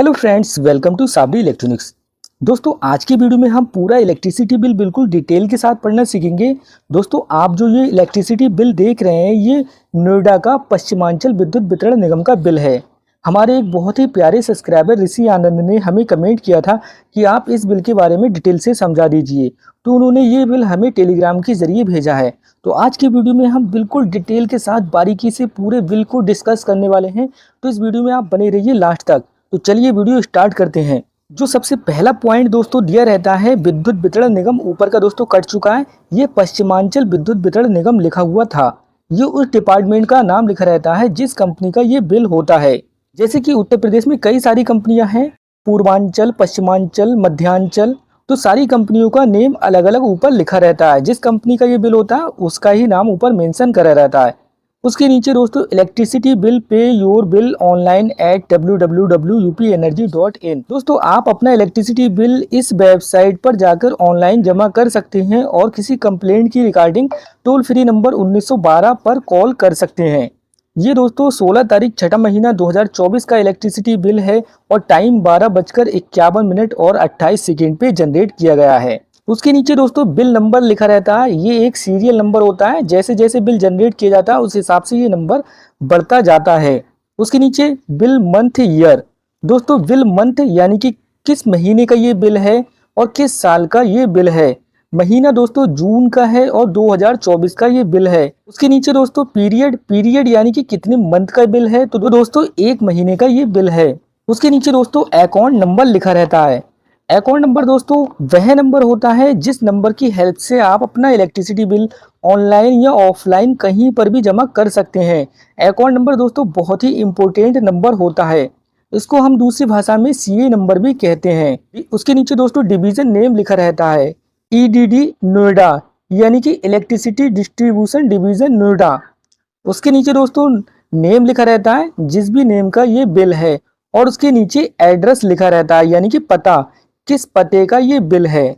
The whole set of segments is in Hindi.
Hello friends, welcome to Sabri electronics. दोस्तों, आज की वीडियो में हम पूरा इलेक्ट्रिसिटी बिल बिल्कुल डिटेल के साथ पढ़ना सीखेंगे। दोस्तों, आप जो ये इलेक्ट्रिसिटी बिल देख रहे हैं, ये नोएडा का पश्चिमांचल विद्युत वितरण निगम का बिल है। हमारे एक बहुत ही प्यारे सब्सक्राइबर ऋषि आनंद ने हमें कमेंट किया था कि आप इस बिल के बारे में डिटेल से समझा दीजिए, तो उन्होंने ये बिल हमें टेलीग्राम के जरिए भेजा है। तो आज की वीडियो में हम बिल्कुल डिटेल के साथ बारीकी से पूरे बिल को डिस्कस करने वाले हैं। तो इस वीडियो में आप बने रहिए लास्ट तक। तो चलिए वीडियो स्टार्ट करते हैं। जो सबसे पहला पॉइंट दोस्तों दिया रहता है, विद्युत वितरण निगम ऊपर का दोस्तों कट चुका है, ये पश्चिमांचल विद्युत वितरण निगम लिखा हुआ था। ये उस डिपार्टमेंट का नाम लिखा रहता है जिस कंपनी का ये बिल होता है। जैसे कि उत्तर प्रदेश में कई सारी कंपनियां हैं, पूर्वांचल, पश्चिमांचल, मध्यांचल, तो सारी कंपनियों का नेम अलग अलग ऊपर लिखा रहता है। जिस कंपनी का ये बिल होता है उसका ही नाम ऊपर मेंशन करा रहता है। उसके नीचे दोस्तों electricity bill pay your bill online at www.upenergy.in। दोस्तों, आप अपना इलेक्ट्रिसिटी बिल इस वेबसाइट पर जाकर ऑनलाइन जमा कर सकते हैं और किसी कंप्लेंट की रिगार्डिंग टोल फ्री नंबर 1912 पर कॉल कर सकते हैं। ये दोस्तों 16 तारीख 6 महीना 2024 का इलेक्ट्रिसिटी बिल है और टाइम 12:51 और 28 सेकेंड पे जनरेट किया गया है। उसके नीचे दोस्तों बिल नंबर लिखा रहता है। ये एक सीरियल नंबर होता है, जैसे जैसे बिल जनरेट किया जाता है उस हिसाब से ये नंबर बढ़ता जाता है। उसके नीचे बिल मंथ ईयर। दोस्तों, बिल मंथ यानी कि किस महीने का ये बिल है और किस साल का ये बिल है। महीना दोस्तों जून का है और 2024 का ये बिल है। उसके नीचे दोस्तों पीरियड यानी कि कितने मंथ का बिल है, तो दोस्तों 1 महीने का ये बिल है। उसके नीचे दोस्तों अकाउंट नंबर लिखा रहता है। अकाउंट नंबर दोस्तों वह नंबर होता है जिस नंबर की हेल्प से आप अपना इलेक्ट्रिसिटी बिल ऑनलाइन या ऑफलाइन कहीं पर भी जमा कर सकते हैं। अकाउंट नंबर दोस्तों बहुत ही इम्पोर्टेंट नंबर होता है। इसको हम दूसरी भाषा में सीए नंबर भी कहते हैं। उसके नीचे दोस्तों डिवीजन नेम लिखा रहता है, ईडीडी नोएडा, यानी कि इलेक्ट्रिसिटी डिस्ट्रीब्यूशन डिवीजन नोएडा। उसके नीचे दोस्तों नेम लिखा रहता है जिस भी नेम का ये बिल है, और उसके नीचे एड्रेस लिखा रहता है यानी कि पता, किस पते का ये बिल है।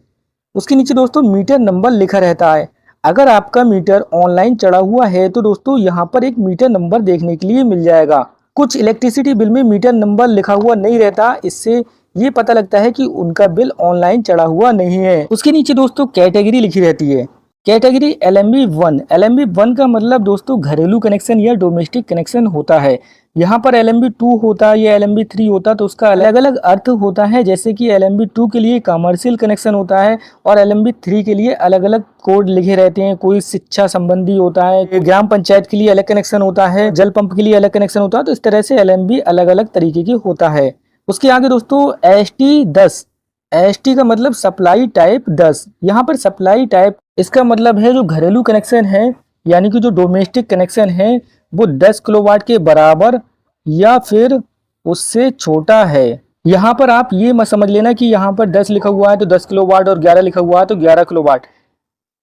उसके नीचे दोस्तों मीटर नंबर लिखा रहता है। अगर आपका मीटर ऑनलाइन चढ़ा हुआ है तो दोस्तों यहाँ पर एक मीटर नंबर देखने के लिए मिल जाएगा। कुछ इलेक्ट्रिसिटी बिल में मीटर नंबर लिखा हुआ नहीं रहता, इससे ये पता लगता है कि उनका बिल ऑनलाइन चढ़ा हुआ नहीं है। उसके नीचे दोस्तों कैटेगरी लिखी रहती है। Category LMB 1। LMB 1 का मतलब दोस्तों घरेलू कनेक्शन या डोमेस्टिक कनेक्शन होता है। यहाँ पर LMB 2 होता है या LMB 3 होता है तो उसका अलग अलग अर्थ होता है। जैसे कि LMB 2 के लिए कमर्शियल कनेक्शन होता है और LMB 3 के लिए अलग अलग कोड लिखे रहते हैं। कोई शिक्षा संबंधी होता है, ग्राम पंचायत के लिए अलग कनेक्शन होता है, जल पंप के लिए अलग कनेक्शन होता है। तो इस तरह से LMB अलग अलग तरीके की होता है। उसके आगे दोस्तों ST10। ST का मतलब सप्लाई टाइप 10। यहाँ पर सप्लाई टाइप इसका मतलब है जो घरेलू कनेक्शन है यानी कि जो डोमेस्टिक कनेक्शन है वो 10 किलोवाट के बराबर या फिर उससे छोटा है। यहाँ पर आप ये मत समझ लेना कि यहाँ पर 10 लिखा हुआ है तो 10 किलोवाट और 11 लिखा हुआ है तो 11 किलोवाट।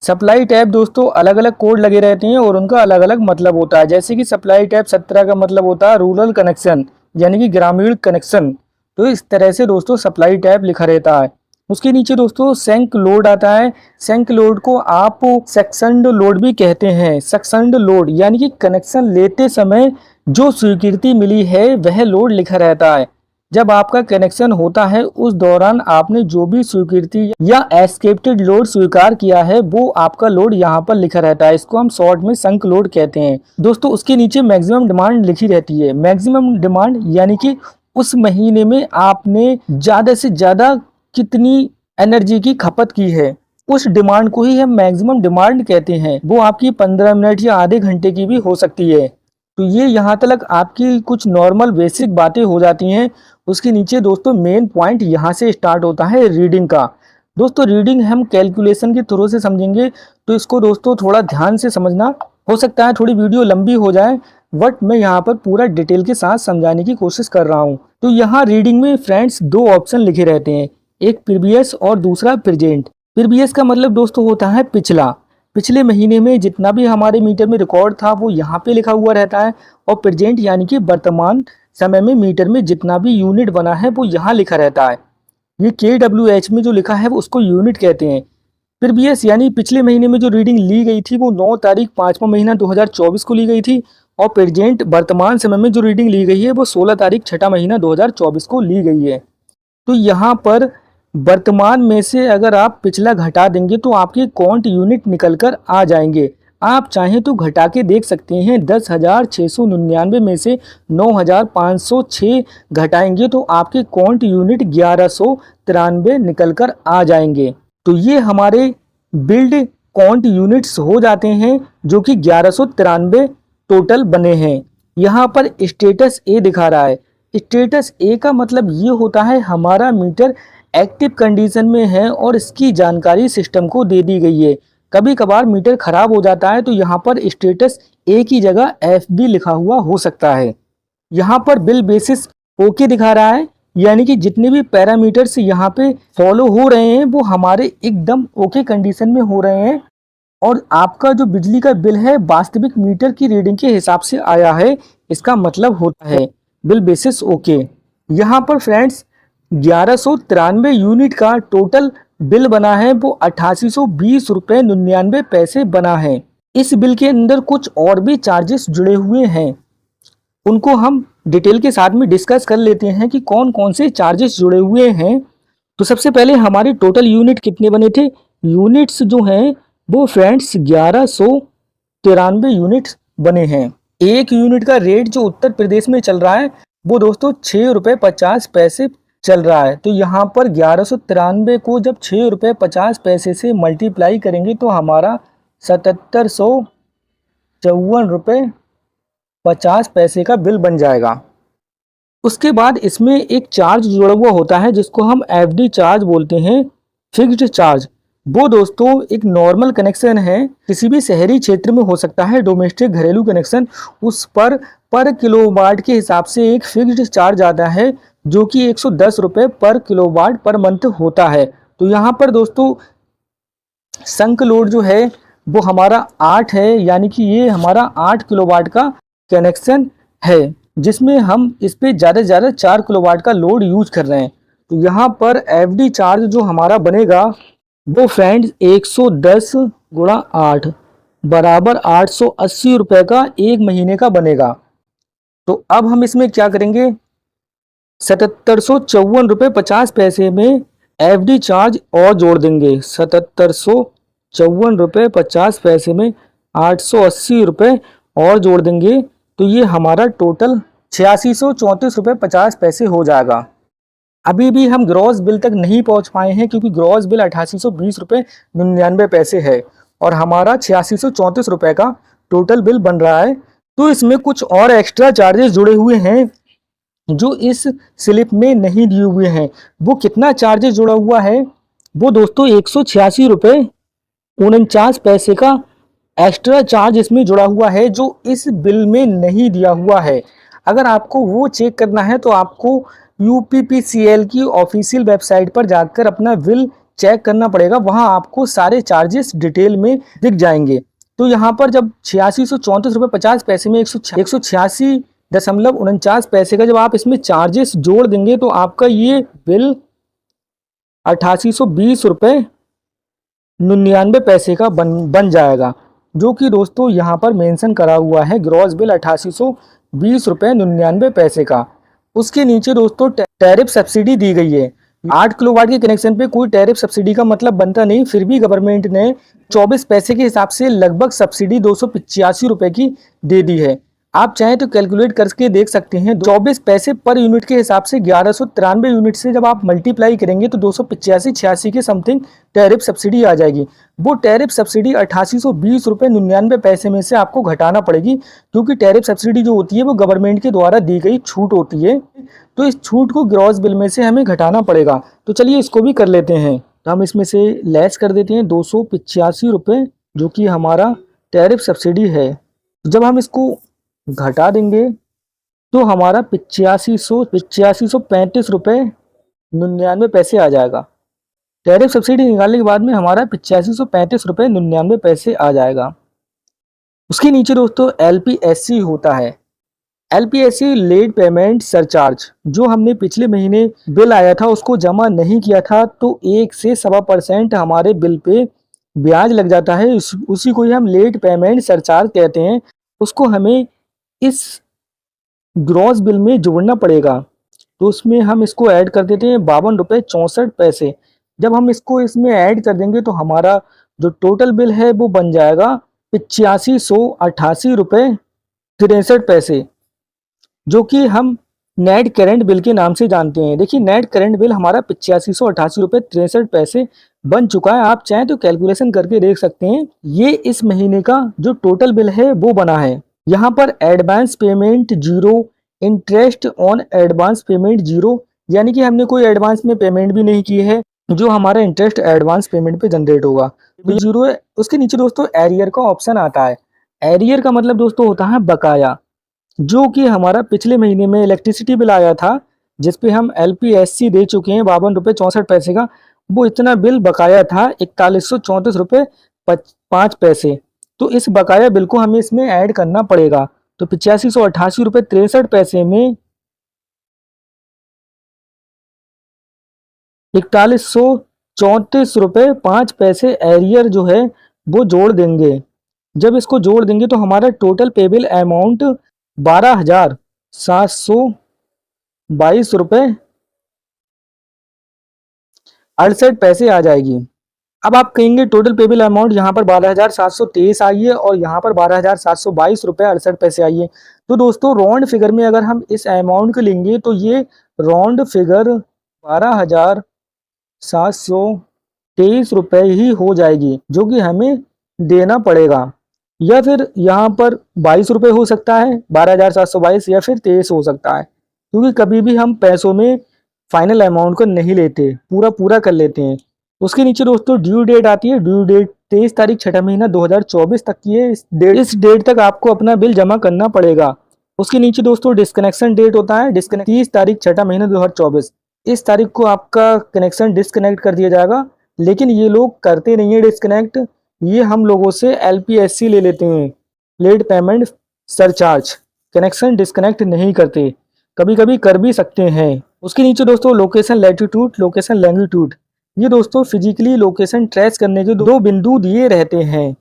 सप्लाई टैप दोस्तों अलग अलग कोड लगे रहते हैं और उनका अलग अलग मतलब होता है। जैसे कि सप्लाई टैप 17 का मतलब होता है रूरल कनेक्शन यानी कि ग्रामीण कनेक्शन। तो इस तरह से दोस्तों सप्लाई टैप लिखा रहता है। उसके नीचे दोस्तों सेंक लोड आता है। सेंक लोड को आप सेक्शनड लोड भी कहते हैं। सेक्शनड लोड यानी कि कनेक्शन लेते समय जो स्वीकृति मिली है वह लोड लिखा रहता है। जब आपका कनेक्शन होता है उस दौरान आपने जो भी स्वीकृति या एस्केप्टेड लोड स्वीकार किया है वो आपका लोड यहाँ पर लिखा रहता है। इसको हम शॉर्ट में संक लोड कहते हैं। दोस्तों उसके नीचे मैक्सिमम डिमांड लिखी रहती है। मैक्सिमम डिमांड यानी कि उस महीने में आपने ज्यादा से ज्यादा कितनी एनर्जी की खपत की है, उस डिमांड को ही हम मैक्सिमम डिमांड कहते हैं। वो आपकी 15 मिनट या आधे घंटे की भी हो सकती है। तो ये यहाँ तक आपकी कुछ नॉर्मल बेसिक बातें हो जाती हैं। उसके नीचे दोस्तों मेन पॉइंट यहाँ से स्टार्ट होता है रीडिंग का। दोस्तों रीडिंग हम कैलकुलेशन के थ्रू से समझेंगे, तो इसको दोस्तों थोड़ा ध्यान से समझना। हो सकता है थोड़ी वीडियो लंबी हो जाए, बट मैं यहाँ पर पूरा डिटेल के साथ समझाने की कोशिश कर रहा हूँ। तो यहाँ रीडिंग में फ्रेंड्स 2 ऑप्शन लिखे रहते हैं, एक प्रीवियस और दूसरा प्रेजेंट। प्रीवियस का मतलब दोस्तों होता है पिछला। पिछले महीने में जितना भी हमारे मीटर में रिकॉर्ड था वो यहाँ पे लिखा हुआ रहता है। और प्रेजेंट यानी कि वर्तमान समय में मीटर में जितना भी यूनिट बना है वो यहाँ लिखा रहता है। ये KWH में जो लिखा है वो उसको यूनिट कहते हैं। प्रीवियस यानी पिछले महीने में जो रीडिंग ली गई थी वो 9 तारीख 5वां महीना 2024 को ली गई थी और प्रेजेंट वर्तमान समय में जो रीडिंग ली गई है वो 16 तारीख 6 महीना 2024 को ली गई है। तो यहाँ पर वर्तमान में से अगर आप पिछला घटा देंगे तो आपके काउंट यूनिट निकल कर आ जाएंगे। आप चाहें तो घटा के देख सकते हैं। 10,699 में से 9,506 घटाएंगे तो आपके काउंट यूनिट 1193 निकल कर आ जाएंगे। तो ये हमारे बिल्ड काउंट यूनिट्स हो जाते हैं जो कि 1193 टोटल बने हैं। यहाँ पर स्टेटस ए दिखा रहा है। स्टेटस ए का मतलब ये होता है हमारा मीटर एक्टिव कंडीशन में है और इसकी जानकारी सिस्टम को दे दी गई है। कभी कभार मीटर खराब हो जाता है तो यहाँ पर स्टेटस ए की जगह एफ भी लिखा हुआ हो सकता है। यहाँ पर बिल बेसिस ओके दिखा रहा है, यानी कि जितने भी पैरामीटर्स यहाँ पे फॉलो हो रहे हैं वो हमारे एकदम ओके कंडीशन में हो रहे हैं और आपका जो बिजली का बिल है वास्तविक मीटर की रीडिंग के हिसाब से आया है। इसका मतलब होता है बिल बेसिस ओके। यहाँ पर फ्रेंड्स 1193 यूनिट का टोटल बिल बना है वो 8820 रुपये 99 पैसे बना है। इस बिल के अंदर कुछ और भी चार्जेस जुड़े हुए हैं, उनको हम डिटेल के साथ में डिस्कस कर लेते हैं कि कौन कौन से चार्जेस जुड़े हुए हैं। तो सबसे पहले हमारे टोटल यूनिट कितने बने थे। यूनिट्स जो हैं वो फ्रेंड्स 1193 यूनिट्स बने हैं। एक यूनिट का रेट जो उत्तर प्रदेश में चल रहा है वो दोस्तों 6 रुपये 50 पैसे चल रहा है। तो यहाँ पर 1193 को जब 6 रुपये 50 पैसे से मल्टीप्लाई करेंगे तो हमारा 7754 रुपये 50 पैसे का बिल बन जाएगा। उसके बाद इसमें एक चार्ज जुड़ा हुआ होता है जिसको हम एफडी चार्ज बोलते हैं, फिक्स्ड चार्ज। वो दोस्तों एक नॉर्मल कनेक्शन है, किसी भी शहरी क्षेत्र में हो सकता है, डोमेस्टिक घरेलू कनेक्शन। उस पर किलोवाट के हिसाब से एक फिक्स्ड चार्ज आता है जो कि 110 रुपये पर किलोवाट पर मंथ होता है। तो यहाँ पर दोस्तों संक लोड जो है वो हमारा 8 है, यानी कि ये हमारा 8 किलोवाट का कनेक्शन है जिसमें हम इस पे ज़्यादा से ज़्यादा 4 किलोवाट का लोड यूज कर रहे हैं। तो यहाँ पर एफडी चार्ज जो हमारा बनेगा वो फ्रेंड्स 110 गुणा 8 बराबर 880 रुपये का एक महीने का बनेगा। तो अब हम इसमें क्या करेंगे, 7754 रुपये 50 पैसे में एफडी चार्ज और जोड़ देंगे। 7754 रुपये 50 पैसे में 880 रुपये और जोड़ देंगे तो ये हमारा टोटल 8634 रुपये 50 पैसे हो जाएगा। अभी भी हम ग्रॉस बिल तक नहीं पहुंच पाए हैं क्योंकि ग्रॉस बिल 8820 रुपये 99 पैसे है और हमारा 8634 रुपये का टोटल बिल बन रहा है। तो इसमें कुछ और एक्स्ट्रा चार्जेस जुड़े हुए हैं जो इस स्लिप में नहीं दिए हुए हैं। वो कितना चार्जेस जुड़ा हुआ है वो दोस्तों 186 रुपये 49 पैसे का एक्स्ट्रा चार्ज इसमें जुड़ा हुआ है जो इस बिल में नहीं दिया हुआ है। अगर आपको वो चेक करना है तो आपको यूपीपीसीएल की ऑफिशियल वेबसाइट पर जाकर अपना बिल चेक करना पड़ेगा, वहां आपको सारे चार्जेस डिटेल में दिख जाएंगे। तो यहाँ पर जब 8634 रुपये 50 पैसे में 186.49 पैसे का जब आप इसमें चार्जेस जोड़ देंगे तो आपका ये बिल 8820 रुपये 99 पैसे का बन जाएगा, जो कि दोस्तों यहाँ पर मेंशन करा हुआ है ग्रॉस बिल 8820 रुपये 99 पैसे का। उसके नीचे दोस्तों टैरिफ सब्सिडी दी गई है। 8 किलोवाट के कनेक्शन पे कोई टैरिफ सब्सिडी का मतलब बनता नहीं, फिर भी गवर्नमेंट ने 24 पैसे के हिसाब से लगभग सब्सिडी 285 रुपये की दे दी है। आप चाहें तो कैलकुलेट करके देख सकते हैं। 24 पैसे पर यूनिट के हिसाब से 1193 यूनिट से जब आप मल्टीप्लाई करेंगे तो 285-86 के समथिंग टैरिफ सब्सिडी आ जाएगी। वो टैरिफ सब्सिडी 8820 रुपये 99 पैसे में से आपको घटाना पड़ेगी, क्योंकि टैरिफ सब्सिडी जो होती है वो गवर्नमेंट के द्वारा दी गई छूट होती है। तो इस छूट को ग्रॉस बिल में से हमें घटाना पड़ेगा। तो चलिए इसको भी कर लेते हैं। तो हम इसमें से लेस कर देते हैं 285 रुपये जो कि हमारा टैरिफ सब्सिडी है। जब हम इसको घटा देंगे तो हमारा 8535 रुपये 99 पैसे आ जाएगा। टैरिफ सब्सिडी निकालने के बाद में हमारा 8535 रुपये 99 पैसे आ जाएगा। उसके नीचे दोस्तों LPSC होता है। LPSC लेट पेमेंट सरचार्ज, जो हमने पिछले महीने बिल आया था उसको जमा नहीं किया था तो 1 से 1.25% हमारे बिल पे ब्याज लग जाता है। उसी को ही हम लेट पेमेंट सरचार्ज कहते हैं। उसको हमें इस ग्रॉस बिल में जोड़ना पड़ेगा। तो उसमें हम इसको ऐड कर देते हैं 52 रुपये 64 पैसे। जब हम इसको इसमें ऐड कर देंगे तो हमारा जो टोटल बिल है वो बन जाएगा 8588 रुपये 63 पैसे, जो कि हम नेट करेंट बिल के नाम से जानते हैं। देखिए नेट करेंट बिल हमारा 8588 रुपये 63 पैसे बन चुका है। आप चाहें तो कैलकुलेशन करके देख सकते हैं। ये इस महीने का जो टोटल बिल है वो बना है। यहाँ पर advance payment zero, interest on advance payment zero, यानी कि हमने कोई एडवांस में पेमेंट भी नहीं की है, जो हमारा इंटरेस्ट एडवांस पेमेंट पे जनरेट होगा जीरो है। उसके नीचे दोस्तों एरियर का ऑप्शन आता है। एरियर का मतलब दोस्तों होता है बकाया, जो कि हमारा पिछले महीने में इलेक्ट्रिसिटी बिल आया था जिसपे हम LPSC दे चुके हैं 52 रुपये 64 पैसे का। वो इतना बिल बकाया था 4134 रुपये 5 पैसे। तो इस बकाया बिल को हमें इसमें ऐड करना पड़ेगा। तो 8588 रुपये 63 पैसे में 4134 रुपये 5 पैसे एरियर जो है वो जोड़ देंगे। जब इसको जोड़ देंगे तो हमारा टोटल पेबल अमाउंट 12,722 रुपये 68 पैसे आ जाएगी। अब आप कहेंगे टोटल पेबल अमाउंट यहाँ पर 12,723 आई है और यहाँ पर 12,722 रुपये 68 पैसे आई है। तो दोस्तों राउंड फिगर में अगर हम इस अमाउंट को लेंगे तो ये राउंड फिगर 12,723 रुपये ही हो जाएगी, जो कि हमें देना पड़ेगा। या फिर यहाँ पर 22 रुपये हो सकता है, 12,722 या फिर 23 हो सकता है, क्योंकि कभी भी हम पैसों में फाइनल अमाउंट को नहीं लेते, पूरा कर लेते हैं। उसके नीचे दोस्तों ड्यू डेट आती है। ड्यू डेट 23 तारीख 6 महीना 2024 तक की है। इस डेट तक आपको अपना बिल जमा करना पड़ेगा। उसके नीचे दोस्तों डिस्कनेक्शन डेट होता है। 30 तारीख 6 महीना 2024, इस तारीख को आपका कनेक्शन डिस्कनेक्ट कर दिया जाएगा। लेकिन ये लोग करते नहीं है डिस्कनेक्ट, ये हम लोगों से LPSC ले लेते हैं, late payment surcharge. Connection disconnect नहीं करते, कभी कभी कर भी सकते हैं। उसके नीचे दोस्तों लोकेशन लैटिट्यूड, लोकेशन लैंगिट्यूड, ये दोस्तों फिजिकली लोकेशन ट्रेस करने के दो बिंदु दिए रहते हैं।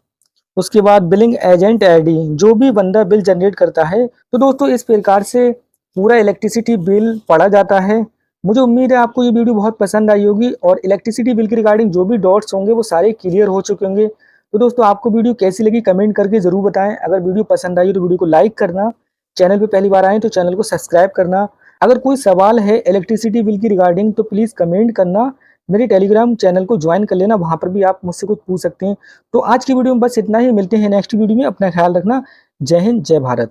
उसके बाद बिलिंग एजेंट ID, जो भी बंदा बिल जनरेट करता है। तो दोस्तों इस प्रकार से पूरा इलेक्ट्रिसिटी बिल पढ़ा जाता है। मुझे उम्मीद है आपको ये वीडियो बहुत पसंद आई होगी और इलेक्ट्रिसिटी बिल के रिगार्डिंग जो भी डॉट्स होंगे वो सारे क्लियर हो चुके होंगे। तो दोस्तों आपको वीडियो कैसी लगी कमेंट करके ज़रूर बताएं। अगर वीडियो पसंद आई तो वीडियो को लाइक करना, चैनल पे पहली बार आए तो चैनल को सब्सक्राइब करना। अगर कोई सवाल है इलेक्ट्रिसिटी बिल की रिगार्डिंग तो प्लीज़ कमेंट करना। मेरे टेलीग्राम चैनल को ज्वाइन कर लेना, वहाँ पर भी आप मुझसे कुछ पूछ सकते हैं। तो आज की वीडियो में बस इतना ही, मिलते हैं नेक्स्ट वीडियो में। अपना ख्याल रखना। जय हिंद, जय भारत।